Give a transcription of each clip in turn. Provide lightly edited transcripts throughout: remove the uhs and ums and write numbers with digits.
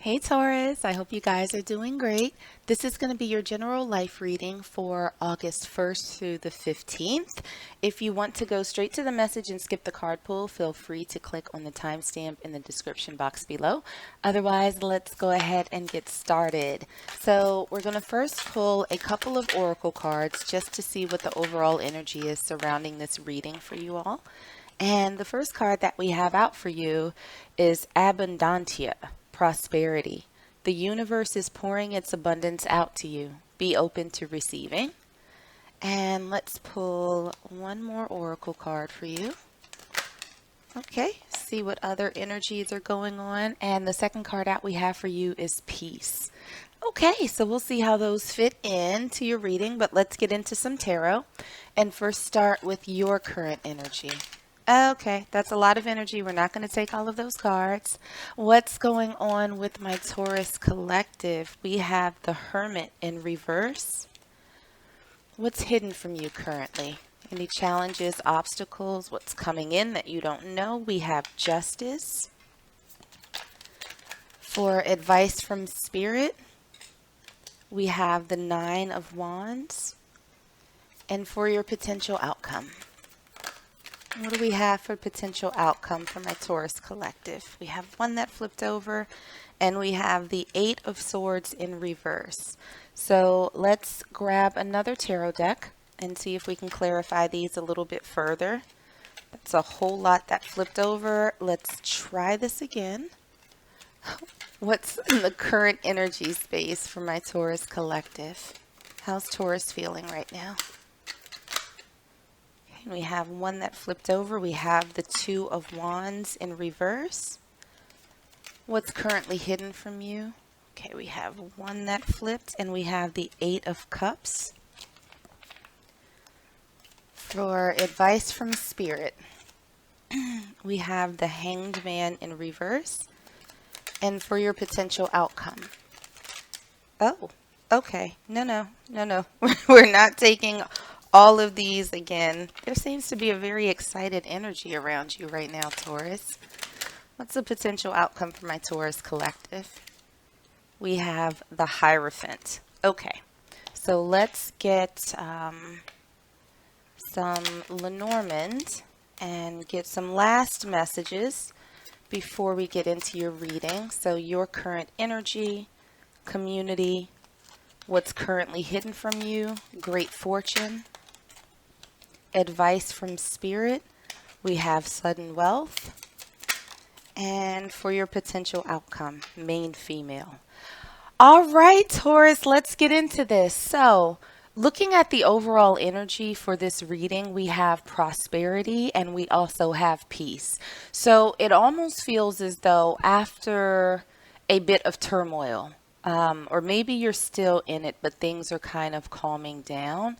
Hey Taurus, I hope you guys are doing great. This is going to be your general life reading for August 1st through the 15th. If you want to go straight to the message and skip the card pull, feel free to click on the timestamp in the description box below. Otherwise, let's go ahead and get started. So we're going to first pull a couple of oracle cards just to see what the overall energy is surrounding this reading for you all. And the first card that we have out for you is Abundantia, prosperity. The universe is pouring its abundance out to you. Be open to receiving. And let's pull one more oracle card for you. Okay, see what other energies are going on. And the second card out we have for you is peace. Okay, so we'll see how those fit into your reading, but let's get into some tarot and first start with your current energy. Okay, that's a lot of energy. We're not going to take all of those cards. What's going on with my Taurus collective? We have the Hermit in reverse. What's hidden from you currently? Any challenges, obstacles? What's coming in that you don't know? We have Justice. For advice from Spirit, we have the Nine of Wands. And for your potential outcome, what do we have for potential outcome for my Taurus collective? We have one that flipped over, and we have the Eight of Swords in reverse. So let's grab another tarot deck and see if we can clarify these a little bit further. That's a whole lot that flipped over. Let's try this again. What's in the current energy space for my Taurus collective? How's Taurus feeling right now? We have one that flipped over. We have the Two of Wands in reverse. What's currently hidden from you? Okay, we have one that flipped, and we have the Eight of Cups. For advice from Spirit, we have the Hanged Man in reverse. And for your potential outcome. Oh, okay. No. We're not taking all of these again. There seems to be a very excited energy around you right now, Taurus. What's the potential outcome for my Taurus collective? We have the Hierophant. Okay, so let's get some Lenormand and get some last messages before we get into your reading. So your current energy, community, what's currently hidden from you, great fortune. Advice from Spirit, we have sudden wealth. And for your potential outcome, main female. All right, Taurus, let's get into this. So, looking at the overall energy for this reading, we have prosperity and we also have peace. So, it almost feels as though after a bit of turmoil, or maybe you're still in it, but things are kind of calming down,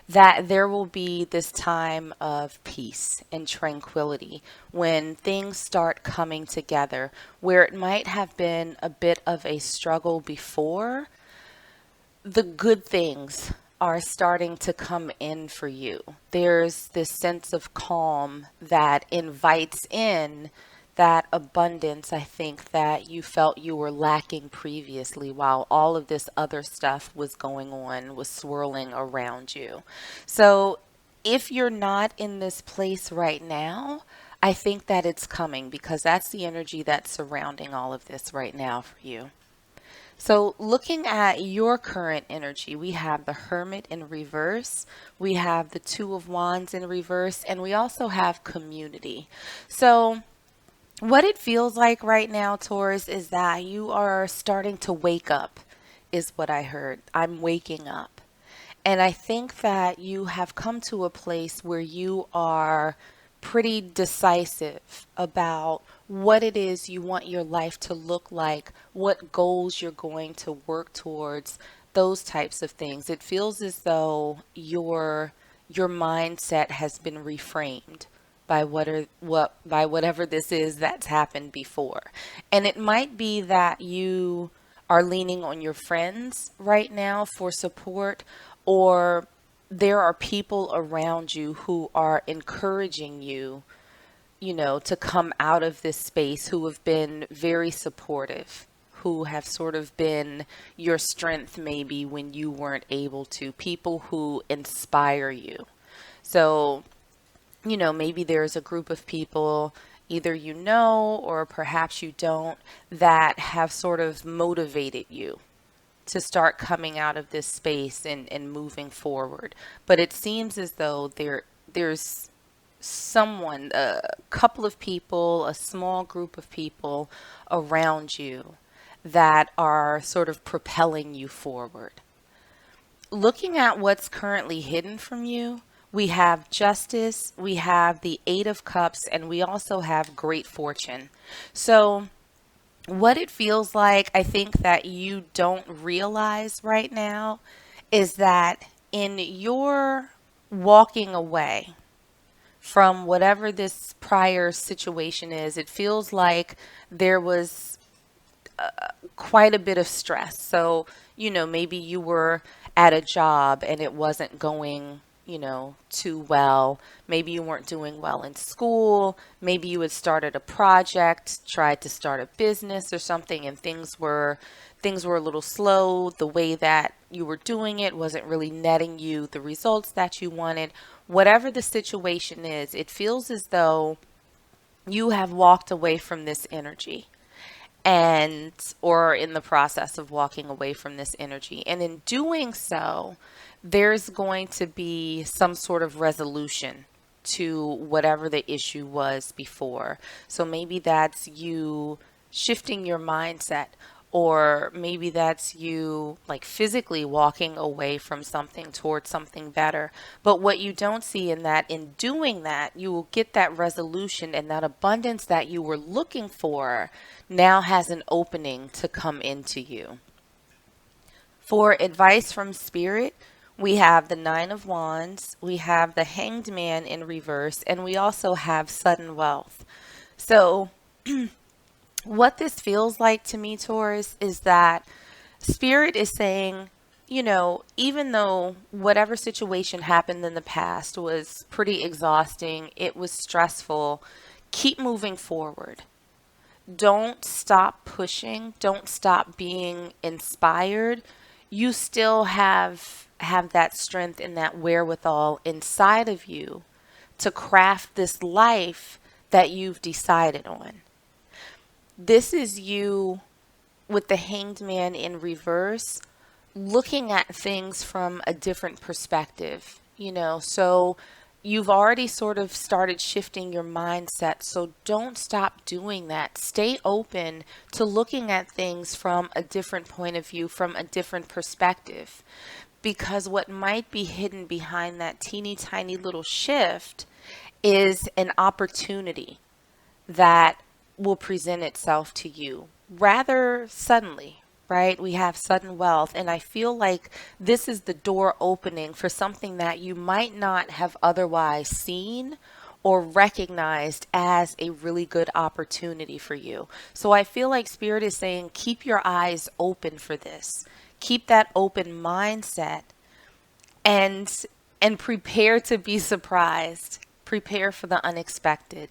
that there will be this time of peace and tranquility when things start coming together, where it might have been a bit of a struggle before. The good things are starting to come in for you. There's this sense of calm that invites in that abundance, I think, that you felt you were lacking previously while all of this other stuff was going on, was swirling around you. So if you're not in this place right now, I think that it's coming because that's the energy that's surrounding all of this right now for you. So looking at your current energy, we have the Hermit in reverse, we have the Two of Wands in reverse, and we also have community. So what it feels like right now, Taurus, is that you are starting to wake up, is what I heard. I'm waking up. And I think that you have come to a place where you are pretty decisive about what it is you want your life to look like, what goals you're going to work towards, those types of things. It feels as though your mindset has been reframed by whatever this is that's happened before. And it might be that you are leaning on your friends right now for support, or there are people around you who are encouraging you, to come out of this space, who have been very supportive, who have sort of been your strength maybe when you weren't able to, people who inspire you. So, maybe there's a group of people, either or perhaps you don't, that have sort of motivated you to start coming out of this space and moving forward. But it seems as though there's someone, a couple of people, a small group of people around you that are sort of propelling you forward. Looking at what's currently hidden from you, we have justice, we have the Eight of Cups, and we also have great fortune. So what it feels like, I think that you don't realize right now, is that in your walking away from whatever this prior situation is, it feels like there was quite a bit of stress. So, maybe you were at a job and it wasn't going, too well. Maybe you weren't doing well in school. Maybe you had started a project, tried to start a business or something, and things were a little slow. The way that you were doing it wasn't really netting you the results that you wanted. Whatever the situation is, it feels as though you have walked away from this energy, and or in the process of walking away from this energy. And in doing so, there's going to be some sort of resolution to whatever the issue was before. So maybe that's you shifting your mindset, or maybe that's you like physically walking away from something towards something better. But what you don't see in that, in doing that, you will get that resolution, and that abundance that you were looking for now has an opening to come into you. For advice from Spirit, we have the Nine of Wands, we have the Hanged Man in reverse, and we also have sudden wealth. So what this feels like to me, Taurus, is that Spirit is saying, even though whatever situation happened in the past was pretty exhausting, it was stressful, keep moving forward. Don't stop pushing. Don't stop being inspired. You still have that strength and that wherewithal inside of you to craft this life that you've decided on. This is you with the Hanged Man in reverse, looking at things from a different perspective, so you've already sort of started shifting your mindset. So don't stop doing that. Stay open to looking at things from a different point of view, from a different perspective, because what might be hidden behind that teeny tiny little shift is an opportunity that will present itself to you rather suddenly, right? We have sudden wealth, and I feel like this is the door opening for something that you might not have otherwise seen or recognized as a really good opportunity for you. So I feel like Spirit is saying, keep your eyes open for this. Keep that open mindset, and prepare to be surprised. Prepare for the unexpected.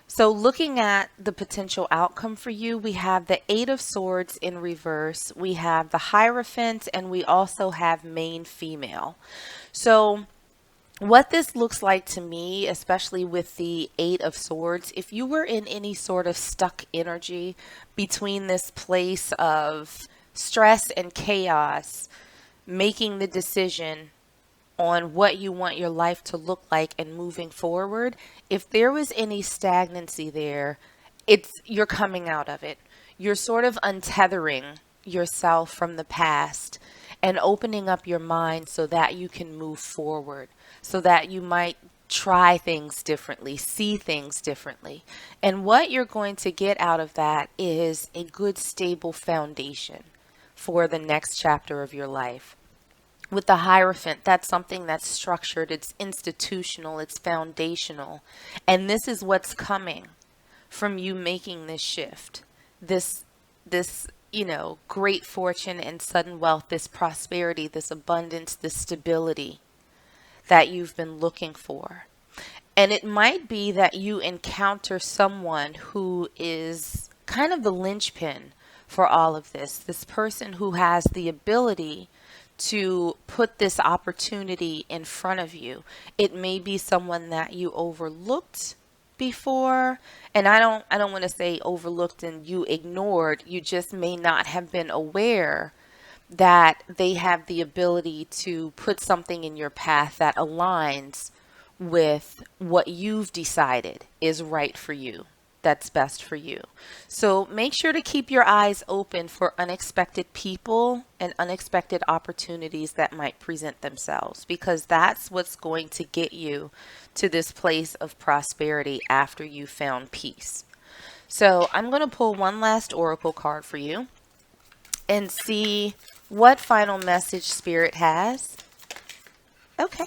So looking at the potential outcome for you, we have the Eight of Swords in reverse, we have the Hierophant, and we also have main female. So what this looks like to me, especially with the Eight of Swords, if you were in any sort of stuck energy between this place of stress and chaos, making the decision on what you want your life to look like and moving forward, if there was any stagnancy there, you're coming out of it. You're sort of untethering yourself from the past and opening up your mind so that you can move forward, so that you might try things differently, see things differently. And what you're going to get out of that is a good, stable foundation for the next chapter of your life. With the Hierophant, that's something that's structured, it's institutional, it's foundational. And this is what's coming from you making this shift. This great fortune and sudden wealth, this prosperity, this abundance, this stability that you've been looking for. And it might be that you encounter someone who is kind of the linchpin for all of this. This person who has the ability to put this opportunity in front of you. It may be someone that you overlooked before, and I don't want to say overlooked and you ignored. You just may not have been aware that they have the ability to put something in your path that aligns with what you've decided is right for you, that's best for you. So make sure to keep your eyes open for unexpected people and unexpected opportunities that might present themselves, because that's what's going to get you to this place of prosperity after you found peace. So I'm going to pull one last oracle card for you and see what final message Spirit has. Okay,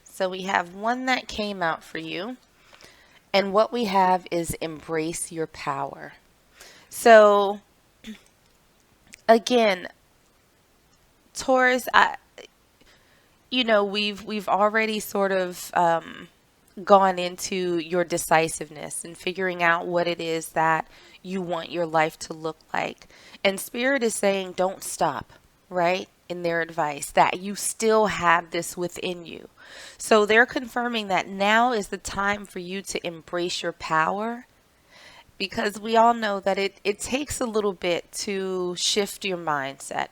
so we have one that came out for you. And what we have is embrace your power. So again, Taurus, we've already sort of gone into your decisiveness and figuring out what it is that you want your life to look like. And Spirit is saying, don't stop, right? In their advice, that you still have this within you. So they're confirming that now is the time for you to embrace your power, because we all know that it takes a little bit to shift your mindset,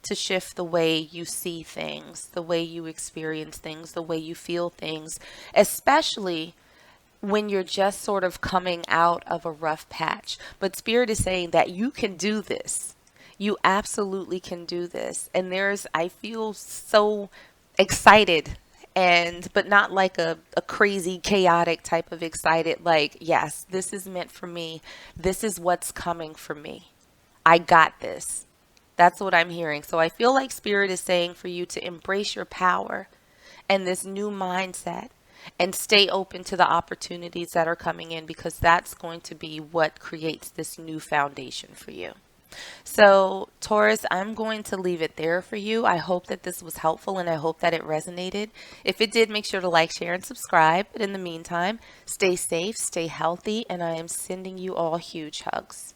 to shift the way you see things, the way you experience things, the way you feel things, especially when you're just sort of coming out of a rough patch. But Spirit is saying that you can do this. You absolutely can do this. And I feel so excited, but not like a crazy, chaotic type of excited, like, yes, this is meant for me. This is what's coming for me. I got this. That's what I'm hearing. So I feel like Spirit is saying for you to embrace your power and this new mindset and stay open to the opportunities that are coming in, because that's going to be what creates this new foundation for you. So, Taurus, I'm going to leave it there for you. I hope that this was helpful and I hope that it resonated. If it did, make sure to like, share, and subscribe. But in the meantime, stay safe, stay healthy, and I am sending you all huge hugs.